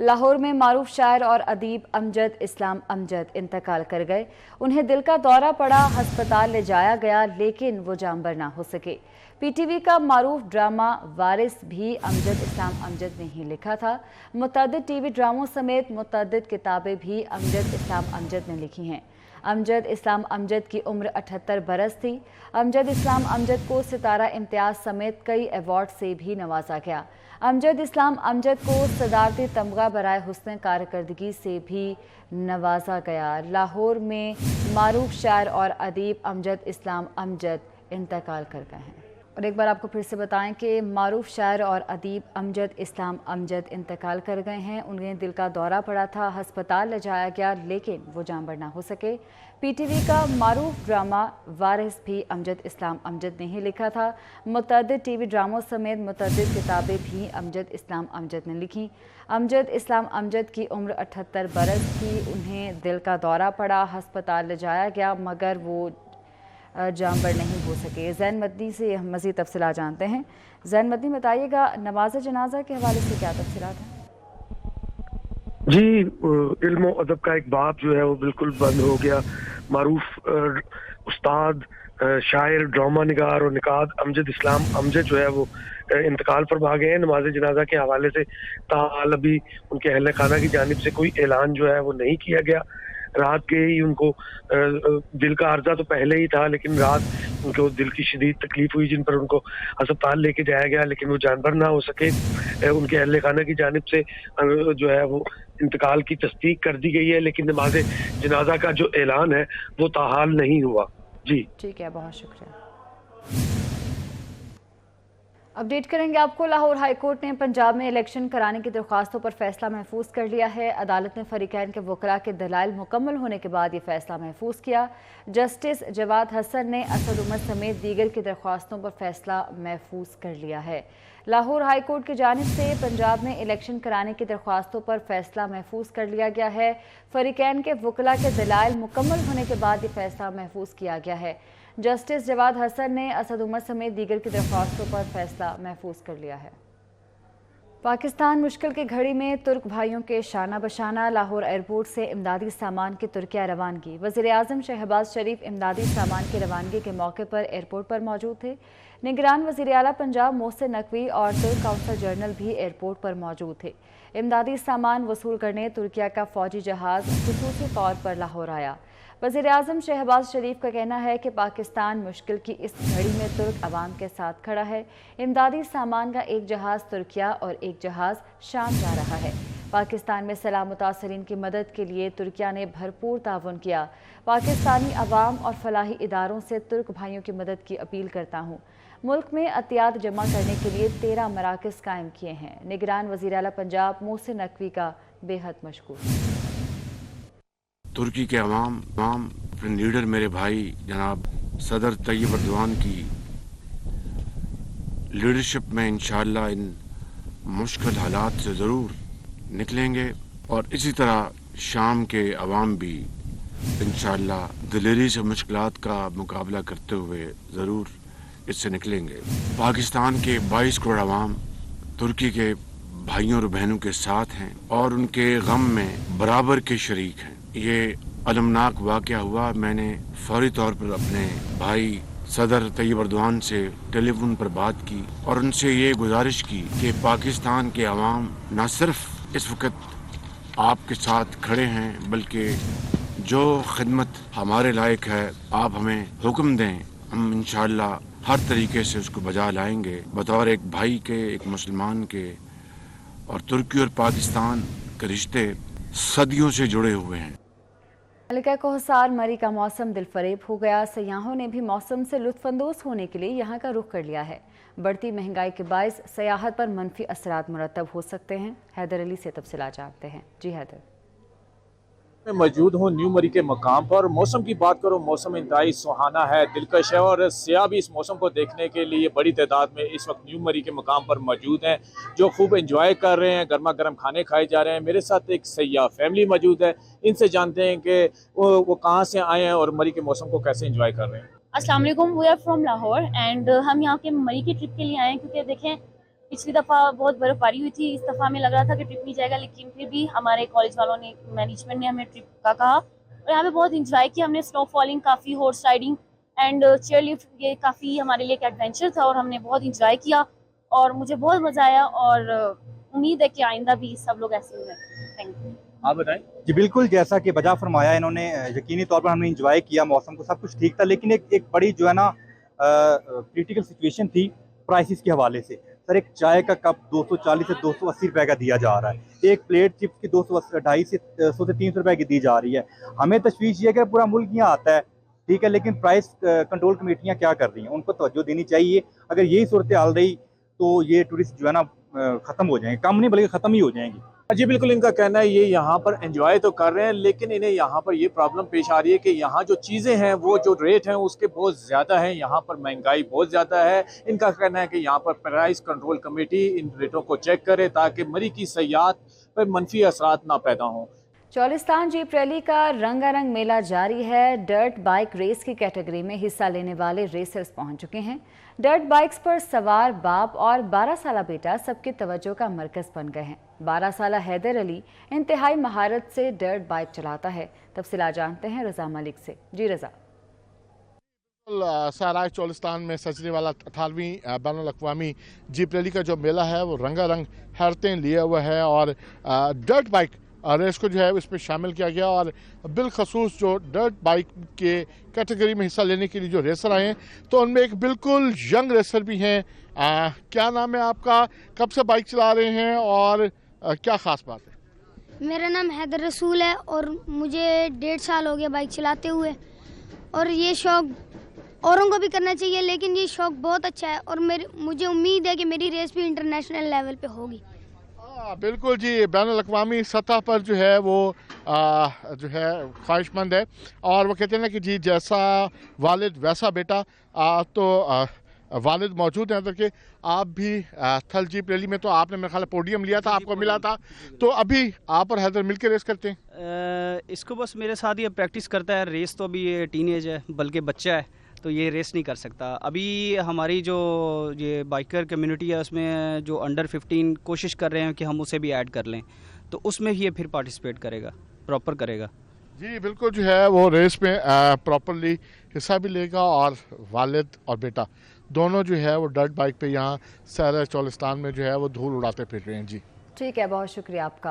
लाहौर में मारूफ शायर और अदीब अमजद इस्लाम अमजद इंतकाल कर गए। उन्हें दिल का दौरा पड़ा, हस्पताल ले जाया गया लेकिन वो जानबर ना हो सके। पीटीवी का मारूफ ड्रामा वारिस भी अमजद इस्लाम अमजद ने ही लिखा था। मुतअद्दिद टीवी ड्रामों समेत मुतअद्दिद किताबें भी अमजद इस्लाम अमजद ने लिखी हैं। अमजद इस्लाम अमजद की उम्र 78 बरस थी। अमजद इस्लाम अमजद को सितारा इम्तियाज समेत कई अवार्ड से भी नवाजा गया। अमजद इस्लाम अमजद को सदारती तमगा बराए हुस्न कारकर्दगी से भी नवाजा गया। लाहौर में मारूफ शायर और अदीब अमजद इस्लाम अमजद इंतकाल कर गए हैं। और एक बार आपको फिर से बताएं कि मारूफ शायर और अदीब अमजद इस्लाम अमजद इंतकाल कर गए हैं। उन्हें दिल का दौरा पड़ा था, हस्पताल ले जाया गया लेकिन वो जानबर ना हो सके। पीटीवी का मारूफ ड्रामा वारिस भी अमजद इस्लाम अमजद ने ही लिखा था। मुतअद्दिद टीवी ड्रामों समेत मुतअद्दिद किताबें भी अमजद इस्लाम अमजद ने लिखी। अमजद इस्लाम अमजद की उम्र 78 बरस थी। उन्हें दिल का दौरा पड़ा, हस्पताल ले जाया गया मगर वो जानबर नहीं हो सके। ज़ैन मदनी से मज़ीद तफसीलात जानते हैं। ज़ैन मदनी, बताइएगा नमाज जनाजा के हवाले से क्या तफसीलात हैं? जी, इल्म और अदब का एक बाब जो है वो बिल्कुल बंद हो गया। मारूफ उस्ताद, शायर, ड्रामा निगार और निकाद अमजद इस्लाम अमजद जो है वो इंतकाल फरमा गए हैं। नमाज जनाजा के हवाले से ताहाल अभी उनके अहल खाना की जानिब से कोई ऐलान जो है वो नहीं किया गया। रात के ही उनको दिल का अर्जा तो पहले ही था, लेकिन रात उनको दिल की शदीद तकलीफ हुई जिन पर उनको अस्पताल लेके जाया गया लेकिन वो जानबर ना हो सके। उनके अहल खाना की जानिब से जो है वो इंतकाल की तस्दीक कर दी गई है, लेकिन नमाज जनाजा का जो ऐलान है वो ताहाल नहीं हुआ। जी ठीक है, बहुत शुक्रिया। अपडेट करेंगे आपको। लाहौर हाई कोर्ट ने पंजाब में इलेक्शन कराने की दरख्वास्तों पर फैसला महफूज कर लिया है। अदालत ने फरीकैन के वकला के दलाइल मुकम्मल होने के बाद ये फैसला महफूज किया। जस्टिस जवाद हसन ने असद उमर समेत दीगर की दरख्वास्तों पर फैसला महफूज कर लिया है। लाहौर हाई कोर्ट की जानिब से पंजाब में इलेक्शन कराने की दरख्वास्तों पर फैसला महफूज कर लिया गया है। फरीकैन के वकला के दलाइल मुकम्मल होने के बाद ये फैसला महफूज किया गया है। जस्टिस जवाद हसन ने असद उमर समेत दीगर की दरख्वास्तों पर फैसला महफूज कर लिया है। पाकिस्तान मुश्किल की घड़ी में तुर्क भाइयों के शाना बशाना। लाहौर एयरपोर्ट से इमदादी सामान की तुर्किया रवानगी। वज़ीर-ए-आज़म शहबाज शरीफ इमदादी सामान की रवानगी के मौके पर एयरपोर्ट पर मौजूद थे। निगरान वज़ीर आला पंजाब मोहसिन नकवी और तुर्क काउंसल जनरल भी एयरपोर्ट पर मौजूद थे। इमदादी सामान वसूल करने तुर्किया का फौजी जहाज़ खुसूसी तौर पर लाहौर आया। वज़ीर-ए-आज़म शहबाज शरीफ का कहना है कि पाकिस्तान मुश्किल की इस घड़ी में तुर्क अवाम के साथ खड़ा है। इमदादी सामान का एक जहाज़ तुर्किया और एक जहाज़ शाम जा रहा है। पाकिस्तान में सैलाब मुतासरीन की मदद के लिए तुर्किया ने भरपूर ताउन किया। पाकिस्तानी अवाम और फलाही इदारों से तुर्क भाइयों की मदद की अपील करता हूँ। मुल्क में अतियात जमा करने के लिए 13 मराकज़ कायम किए हैं। निगरान वज़ीर आला पंजाब मोहसिन नकवी का बेहद मशकूर। तुर्की के अवाम अपने लीडर मेरे भाई जनाब सदर तैयब अर्दवान की लीडरशिप में इंशाअल्लाह इन मुश्किल हालात से ज़रूर निकलेंगे और इसी तरह शाम के अवाम भी इंशाअल्लाह दिलेरी से मुश्किलात का मुकाबला करते हुए ज़रूर इससे निकलेंगे। पाकिस्तान के 22 करोड़ अवाम तुर्की के भाइयों और बहनों के साथ हैं और उनके गम में बराबर के शरीक हैं। ये अलमनाक वाक़या हुआ। मैंने फौरी तौर पर अपने भाई सदर तैयब अर्दवान से टेलीफोन पर बात की और उनसे ये गुजारिश की कि पाकिस्तान के अवाम न सिर्फ इस वक्त आपके साथ खड़े हैं बल्कि जो खिदमत हमारे लायक है आप हमें हुक्म दें, हम इंशाअल्लाह हर तरीके से उसको बजा लाएंगे। बतौर एक भाई के, एक मुसलमान के, और तुर्की और पाकिस्तान के रिश्ते सदियों से जुड़े हुए हैं। मलिका कोहसार मरी का मौसम दिलफरेब हो गया। सयाहों ने भी मौसम से लुत्फानंदोज होने के लिए यहाँ का रुख कर लिया है। बढ़ती महंगाई के बायस सयाहत पर मनफी असरात मुरतब हो सकते हैं। हैदर अली से तफसीलात जानते हैं। जी हैदर। मैं मौजूद हूँ न्यू मरी के मकाम पर। मौसम की बात करो, मौसम इंतहाई सुहाना है, दिलकश है और सियाह भी इस मौसम को देखने के लिए बड़ी तादाद में इस वक्त न्यू मरी के मकाम पर मौजूद हैं, जो खूब एंजॉय कर रहे हैं। गर्मा गर्म खाने खाए जा रहे हैं। मेरे साथ एक सयाह फैमिली मौजूद है, इनसे जानते हैं कि वो कहाँ से आए हैं और मरी के मौसम को कैसे एंजॉय कर रहे हैं। अस्सलाम वालेकुम, we are from Lahore and हम यहाँ के मरी की ट्रिप के लिए आए हैं क्योंकि देखें पिछली दफ़ा बहुत बर्फबारी हुई थी, इस दफ़ा हमें लग रहा था कि ट्रिप नहीं जाएगा, लेकिन फिर भी हमारे कॉलेज वालों ने, मैनेजमेंट ने हमें ट्रिप का कहा और यहाँ पे बहुत इंजॉय किया हमने। स्नो फॉलिंग, काफ़ी horse riding and chair lift, ये काफ़ी हमारे लिए एक एडवेंचर था और हमने बहुत इंजॉय किया और मुझे बहुत मज़ा आया और उम्मीद है कि आइंदा भी सब लोग ऐसे ही रहें। Thank you. आप बताएं। जी बिल्कुल, जैसा कि बजा फरमाया इन्होंने, यकीनी तौर पर हमने इंजॉय किया, मौसम को सब कुछ ठीक था, लेकिन एक बड़ी जो है ना क्रिटिकल सिचुएशन थी प्राइसेस के हवाले से। सर, एक चाय का कप 240 से 280 रुपए का दिया जा रहा है, एक प्लेट चिप्स की 250 से 300 रुपए की दी जा रही है। हमें तशवीश ये है कि पूरा मुल्क यहाँ आता है, ठीक है, लेकिन प्राइस कंट्रोल कमेटियाँ क्या कर रही हैं, उनको तवज्जो देनी चाहिए। अगर यही सूरत हाल रही तो ये टूरिस्ट जो है ना ख़त्म हो जाएंगे, कम नहीं बल्कि ख़त्म ही हो जाएंगी। जी बिल्कुल, इनका कहना है ये यहाँ पर एंजॉय तो कर रहे हैं, लेकिन इन्हें यहाँ पर ये प्रॉब्लम पेश आ रही है कि यहाँ जो चीज़ें हैं वो जो रेट हैं उसके बहुत ज़्यादा हैं, यहाँ पर महंगाई बहुत ज़्यादा है। इनका कहना है कि यहाँ पर प्राइस कंट्रोल कमेटी इन रेटों को चेक करे ताकि मरी की सयाहत पर मनफी असरात ना पैदा हों। चौलिस्तान जीप रैली का रंगारंग मेला जारी है। डर्ट बाइक रेस की कैटेगरी में हिस्सा लेने वाले रेसर्स पहुंच चुके हैं। डर्ट बाइक्स पर सवार बाप और 12 साला बेटा सबकी तवज्जो का मरकज बन गए हैं। 12 साला हैदर अली इंतहाई महारत से डर्ट बाइक चलाता है। तफसीलात जानते हैं रजा मलिक से। जी रजा। साराय चौलिस्तान में सजने वाला 18वीं बैनुल अक़वामी जीप रैली का जो मेला है वो रंगारंग हैरतें लिए हुआ है और डर्ट बाइक रेस को जो है इसमें शामिल किया गया और बिलखसूस जो डर्ट बाइक के कैटेगरी में हिस्सा लेने के लिए जो रेसर आए हैं तो उनमें एक बिल्कुल यंग रेसर भी हैं। क्या नाम है आपका, कब से बाइक चला रहे हैं और क्या ख़ास बात है? मेरा नाम हैदर रसूल है और मुझे 1.5 साल हो गया बाइक चलाते हुए और ये शौक़ औरों को भी करना चाहिए, लेकिन ये शौक़ बहुत अच्छा है और मुझे उम्मीद है कि मेरी रेस भी इंटरनेशनल लेवल पे होगी। बिल्कुल जी, बैनुल अक़वामी सतह पर जो है वो जो है ख्वाहिशमंद है और वो कहते हैं ना कि जी जैसा वालिद वैसा बेटा। तो वालिद मौजूद हैं कि आप भी थल जीप रैली में तो आपने मेरे ख्याल पोडियम लिया था, आपको मिला था, तो अभी आप और हैदर मिलकर रेस करते हैं? इसको बस मेरे साथ ये प्रैक्टिस करता है। रेस तो अभी ये टीनेज है, बल्कि बच्चा है, तो ये रेस नहीं कर सकता। अभी हमारी जो ये बाइकर कम्युनिटी है उसमें जो अंडर 15 कोशिश कर रहे हैं कि हम उसे भी ऐड कर लें, तो उसमें ही ये फिर पार्टिसिपेट करेगा, प्रॉपर करेगा। जी बिल्कुल, जो है वो रेस में प्रॉपरली हिस्सा भी लेगा और वालिद और बेटा दोनों जो है वो डर्ट बाइक पे यहाँ सारा चौलिस्तान में जो है वो धूल उड़ाते फिर रहे हैं। जी ठीक है, बहुत शुक्रिया आपका।